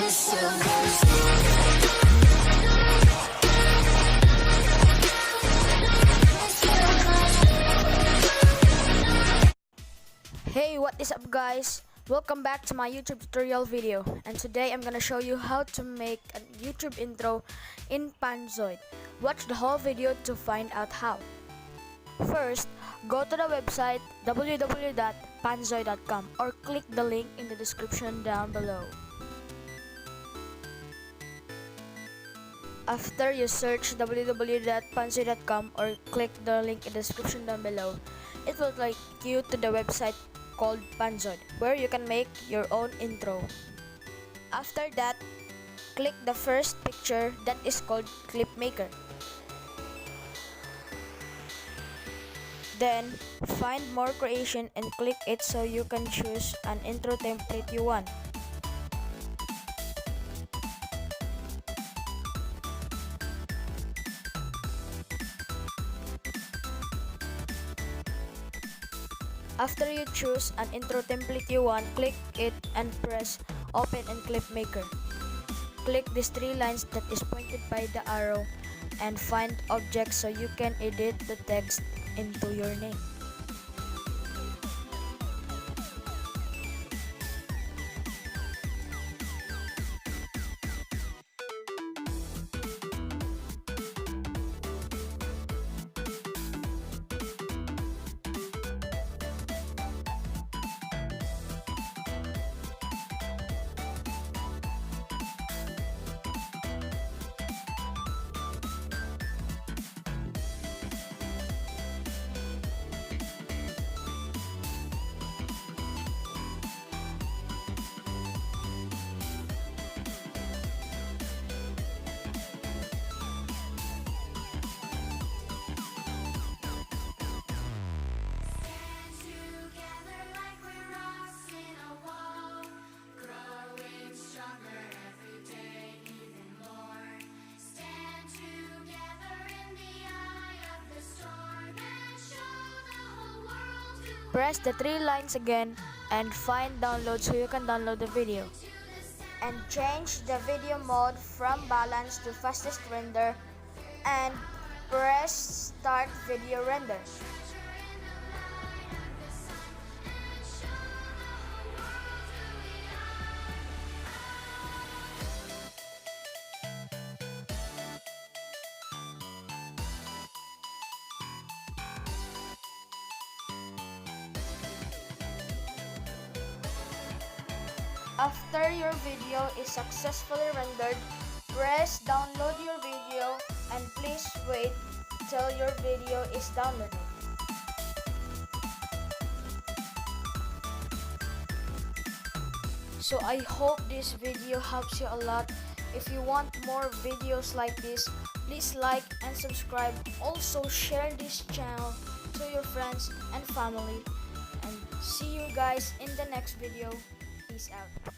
Hey, what is up guys? Welcome back to my YouTube tutorial video, and today I'm gonna show you how to make a YouTube intro in Panzoid. Watch the whole video to find out how. First, go to the website www.panzoid.com or click the link in the description down below. After you search www.panzoid.com or click the link in the description down below, it will take you to the website called Panzoid, where you can make your own intro. After that, click the first picture that is called Clip Maker. Then, find more creation and click it so you can choose an intro template you want. After you choose an intro template you want, click it and press Open in Clip Maker. Click these three lines that is pointed by the arrow and find objects so you can edit the text into your name. Press the three lines again and find download so you can download the video. And change the video mode from balance to fastest render and press start video render. After your video is successfully rendered, press download your video and please wait till your video is downloaded. So I hope this video helps you a lot. If you want more videos like this, please like and subscribe. Also share this channel to your friends and family. And see you guys in the next video. Peace out.